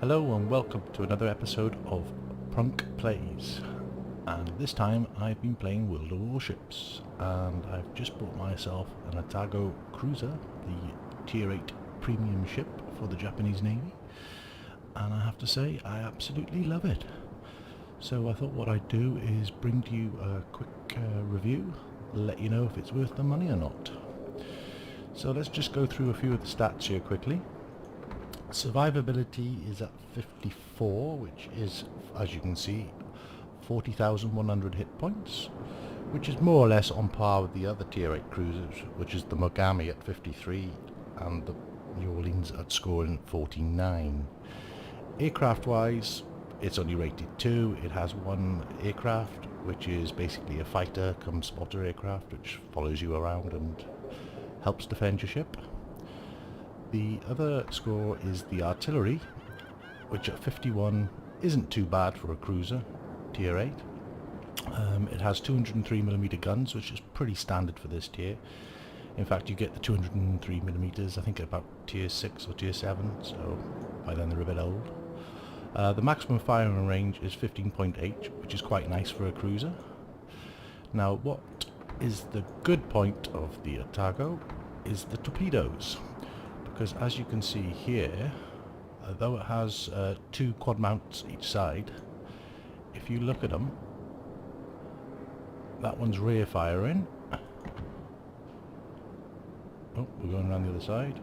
Hello and welcome to another episode of Prunk Plays, and this time I've been playing World of Warships, and I've just bought myself an Atago cruiser, the Tier 8 premium ship for the Japanese Navy, and I have to say I absolutely love it. So I thought what I'd do is bring to you a quick review, let you know if it's worth the money or not. So let's just go through a few of the stats here quickly. Survivability is at 54, which is, as you can see, 40,100 hit points, which is more or less on par with the other Tier 8 cruisers, which is the Mogami at 53 and the New Orleans at scoring 49. Aircraft wise, it's only rated 2. It has one aircraft, which is basically a fighter come spotter aircraft, which follows you around and helps defend your ship. The other score is the artillery, which at 51 isn't too bad for a cruiser, tier 8. It has 203mm guns, which is pretty standard for this tier. In fact, you get the 203mm, I think about tier 6 or tier 7, so by then they're a bit old. The maximum firing range is 15.8, which is quite nice for a cruiser. Now, what is the good point of the Atago is the torpedoes. Because as you can see here, though it has 2 quad mounts each side, if you look at them, that one's rear firing. Oh, we're going around the other side.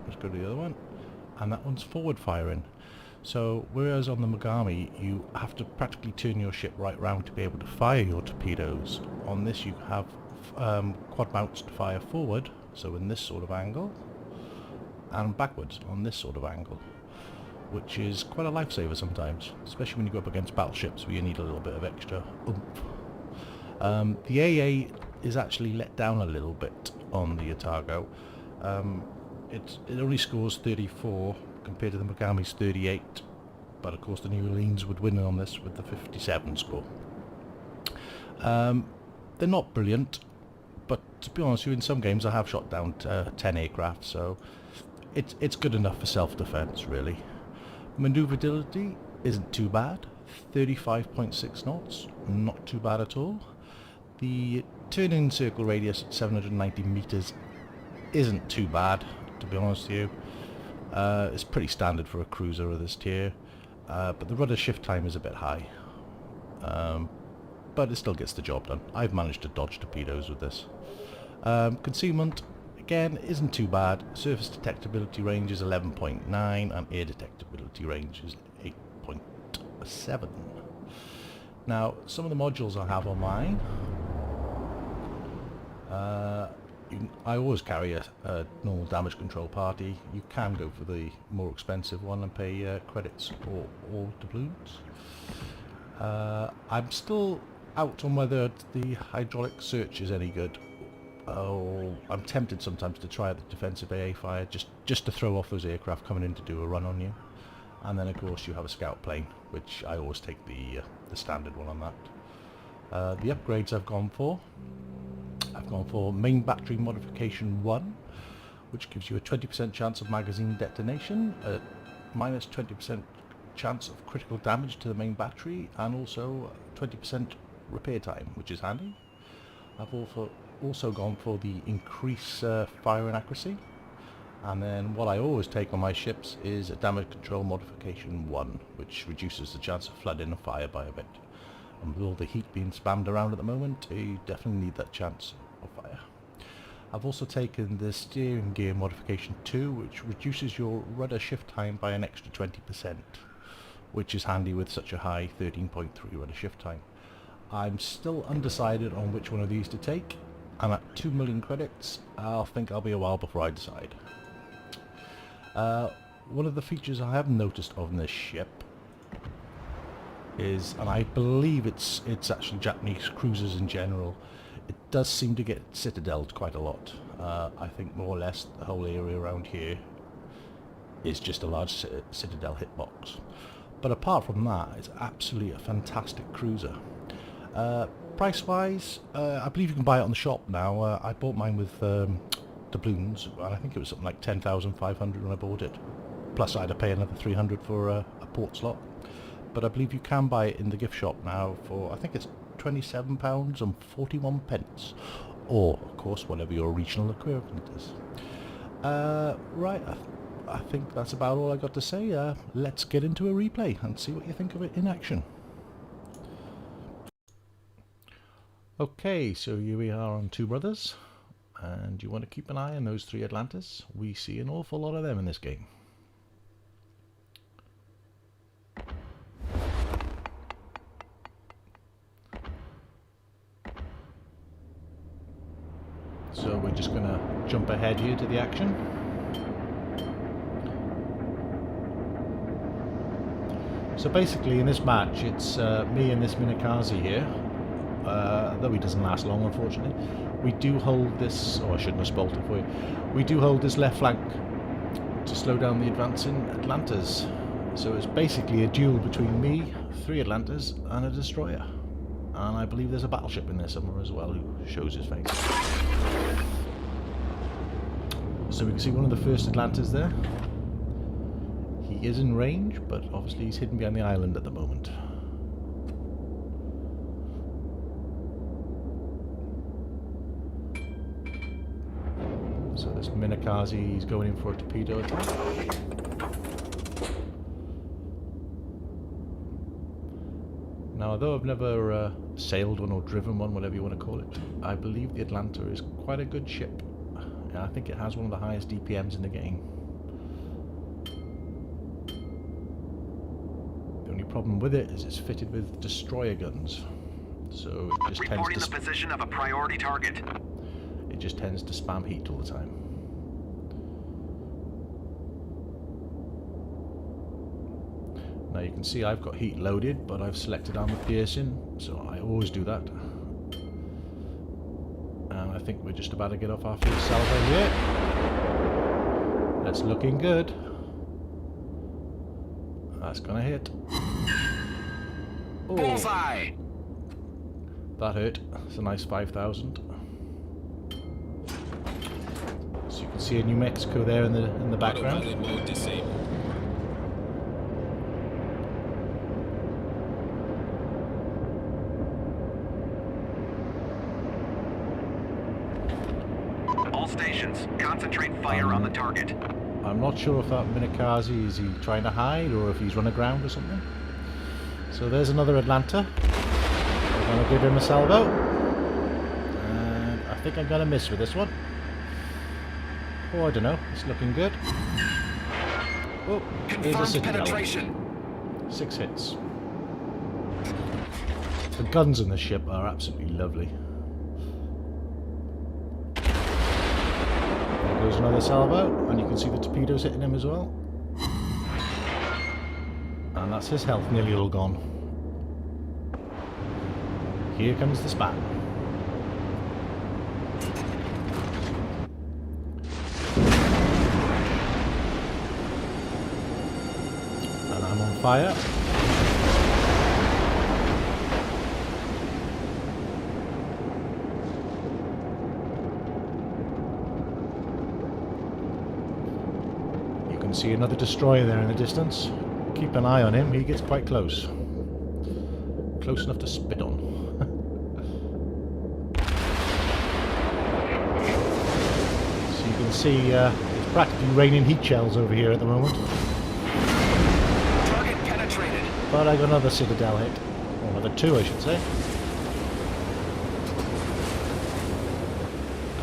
Let's go to the other one. And that one's forward firing. So whereas on the Mogami you have to practically turn your ship right round to be able to fire your torpedoes, on this you have quad mounts to fire forward, so in this sort of angle, and backwards on this sort of angle, which is quite a lifesaver sometimes, especially when you go up against battleships where you need a little bit of extra oomph. The AA is actually let down a little bit on the Atago. It only scores 34 compared to the Mogami's 38, but of course the New Orleans would win on this with the 57 score. They're not brilliant, but to be honest with you, in some games I have shot down 10 aircraft, so it's good enough for self-defense, really. Maneuverability isn't too bad, 35.6 knots, not too bad at all. The turning circle radius at 790 meters isn't too bad, to be honest with you. It's pretty standard for a cruiser of this tier, but the rudder shift time is a bit high. But it still gets the job done. I've managed to dodge torpedoes with this. Concealment, again, isn't too bad. Surface detectability range is 11.9 and air detectability range is 8.7. Now, some of the modules I have on mine, I always carry a normal damage control party. You can go for the more expensive one and pay credits or all doubloons. I'm still out on whether the hydraulic search is any good. Oh, I'm tempted sometimes to try the defensive AA fire just to throw off those aircraft coming in to do a run on you. And then of course you have a scout plane, which I always take the standard one on that. The upgrades I've gone for main battery modification 1, which gives you a 20% chance of magazine detonation, a minus 20% chance of critical damage to the main battery, and also 20% repair time, which is handy. I've also gone for the increase firing accuracy, and then what I always take on my ships is a damage control modification 1, which reduces the chance of flooding a fire by a bit. And with all the heat being spammed around at the moment, you definitely need that chance of fire. I've also taken the steering gear modification 2, which reduces your rudder shift time by an extra 20%, which is handy with such a high 13.3 rudder shift time. I'm still undecided on which one of these to take, and at 2 million credits, I think I'll be a while before I decide. One of the features I have noticed on this ship is, and I believe it's actually Japanese cruisers in general, it does seem to get citadeled quite a lot. I think more or less the whole area around here is just a large citadel hitbox. But apart from that, it's absolutely a fantastic cruiser. Price wise, I believe you can buy it on the shop now. I bought mine with doubloons, and I think it was something like 10,500 when I bought it. plus I had to pay another 300 for a port slot. But I believe you can buy it in the gift shop now for, I think it's £27 and 41 pence, or of course whatever your regional equivalent is. Right, I think that's about all I got to say. Let's get into a replay and see what you think of it in action. Okay, so here we are on Two Brothers, and you want to keep an eye on those 3 Atlantas. We see an awful lot of them in this game. So we're just going to jump ahead here to the action. So basically in this match it's me and this Minikaze here, though he doesn't last long unfortunately. We do hold this, oh I shouldn't have spoiled it for you, we do hold this left flank to slow down the advancing Atlantas. So it's basically a duel between me, 3 Atlantas and a destroyer. And I believe there's a battleship in there somewhere as well who shows his face. So we can see one of the first Atlantas there. He is in range, but obviously he's hidden behind the island at the moment. So this Minikaze is going in for a torpedo attack. Now, although I've never sailed one or driven one, whatever you want to call it, I believe the Atlanta is quite a good ship. I think it has one of the highest DPMs in the game. The only problem with it is it's fitted with destroyer guns, so it just reporting the position of a priority target. It just tends to spam heat all the time. Now you can see I've got heat loaded, but I've selected armor piercing, so I always do that. And I think we're just about to get off our first salvo here. That's looking good. That's gonna hit. Oh, bullseye! That hurt. It's a nice 5,000. So you can see a New Mexico there in the background. Autopilot mode disabled. All stations, concentrate fire on the target. I'm not sure if that Minikaze is he trying to hide or if he's run aground or something. So there's another Atlanta. I'm going to give him a salvo. And I think I'm going to miss with this one. Oh, I don't know. It's looking good. Oh, here's a city penetration. 6 hits. The guns in the ship are absolutely lovely. There's another salvo, and you can see the torpedoes hitting him as well. And that's his health nearly all gone. Here comes the spat. And I'm on fire. See another destroyer there in the distance. Keep an eye on him, he gets quite close. Close enough to spit on. So you can see it's practically raining heat shells over here at the moment. Target penetrated. But I got another Citadel hit. Or another 2 I should say.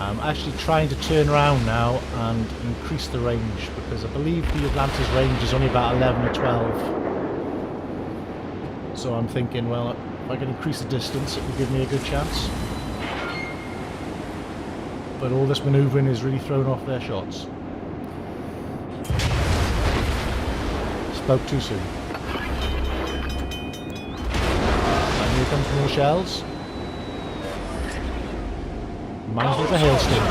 I'm actually trying to turn around now and increase the range because I believe the Atlanta's range is only about 11 or 12. So I'm thinking, well, if I can increase the distance it will give me a good chance. But all this manoeuvring is really throwing off their shots. Spoke too soon. And here comes more shells. Mine's with a hailstorm.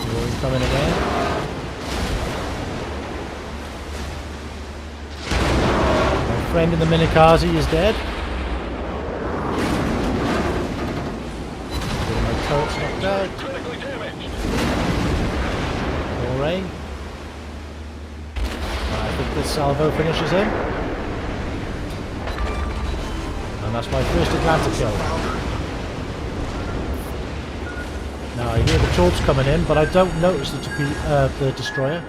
More coming again. friend in the Minikaze is dead. My turret's knocked out. Critically damaged. Alright. I think this salvo finishes him. And that's my first Atlanta kill. Now I hear the torps coming in, but I don't notice the destroyer.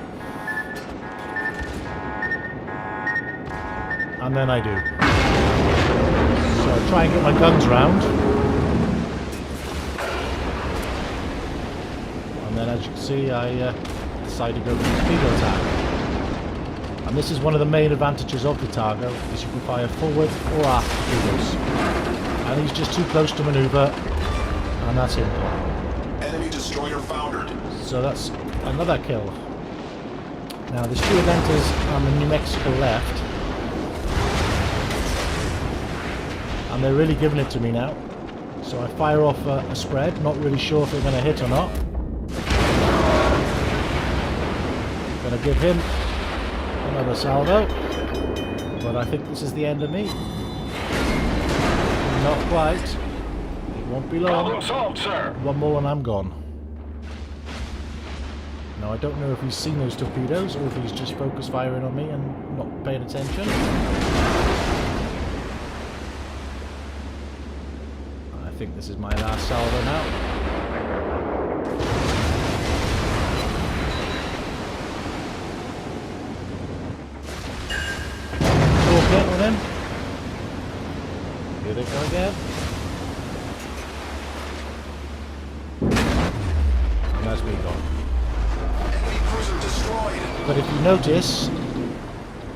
And then I do. So I try and get my guns round. And then as you can see, I decide to go for the torpedo attack. And this is one of the main advantages of the Atago, is you can fire forward or aft torpedoes. And he's just too close to manoeuvre, and that's him. Enemy destroyer foundered. So that's another kill. Now there's 2 Atlantas on the New Mexico left. And they're really giving it to me now. So I fire off a spread, not really sure if they're going to hit or not. Gonna give him another salvo. But I think this is the end of me. Not quite. It won't be long. Problem solved, sir. One more and I'm gone. Now I don't know if he's seen those torpedoes or if he's just focus firing on me and not paying attention. I think this is my last salvo now. Talk with him. Here they go again. And that's me gone. Enemy cruiser destroyed. But if you notice,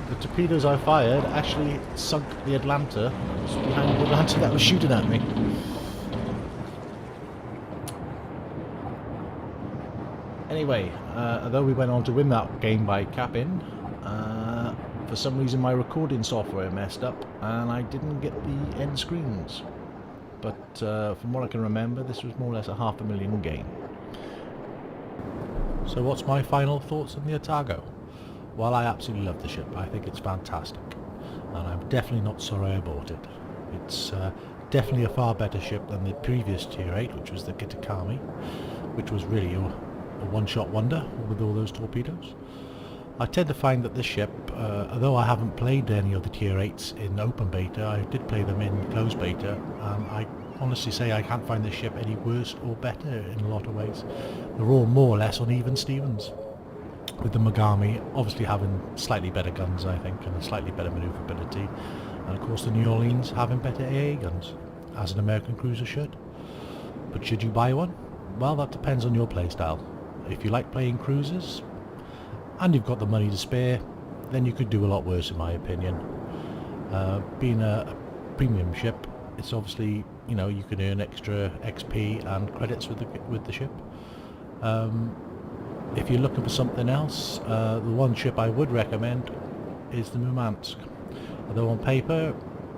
the torpedoes I fired actually sunk the Atlanta. It was behind the Atlanta that was shooting at me. Anyway, although we went on to win that game by capping, for some reason my recording software messed up and I didn't get the end screens. But from what I can remember, this was more or less a $500,000 game. So what's my final thoughts on the Atago? Well, I absolutely love the ship. I think it's fantastic. And I'm definitely not sorry I bought it. It's definitely a far better ship than the previous Tier 8, which was the Kitakami, which was really a one-shot wonder with all those torpedoes. I tend to find that this ship, although I haven't played any of the Tier 8s in open beta, I did play them in closed beta, and I honestly say I can't find this ship any worse or better in a lot of ways. They're all more or less on even Stevens, with the Mogami obviously having slightly better guns, I think, and a slightly better manoeuvrability, and of course the New Orleans having better AA guns, as an American cruiser should. But should you buy one? Well, that depends on your playstyle. If you like playing cruisers, and you've got the money to spare, then you could do a lot worse in my opinion. Being a premium ship, it's obviously, you know, you can earn extra XP and credits with the ship. If you're looking for something else, the one ship I would recommend is the Murmansk. Although on paper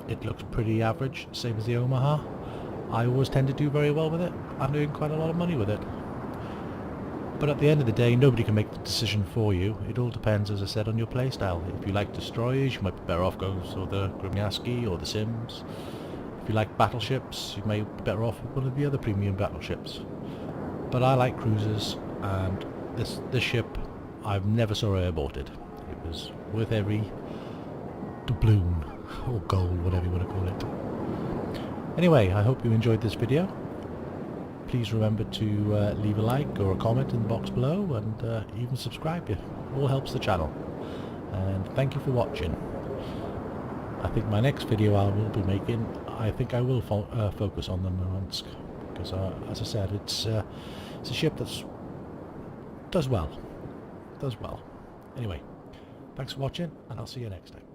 it looks pretty average, same as the Omaha, I always tend to do very well with it and earn quite a lot of money with it. But at the end of the day, nobody can make the decision for you. It all depends, as I said, on your playstyle. If you like destroyers, you might be better off going for the Grimyaski or the Sims. If you like battleships, you may be better off with one of the other premium battleships. But I like cruisers, and this ship, I've never sorry I bought it. It was worth every doubloon, or gold, whatever you want to call it. Anyway, I hope you enjoyed this video. Please remember to leave a like or a comment in the box below, and even subscribe. It all helps the channel. And thank you for watching. I think my next video I will be making, I think I will focus on the Murmansk, because as I said, it's a ship that does well. Anyway, thanks for watching, and I'll see you next time.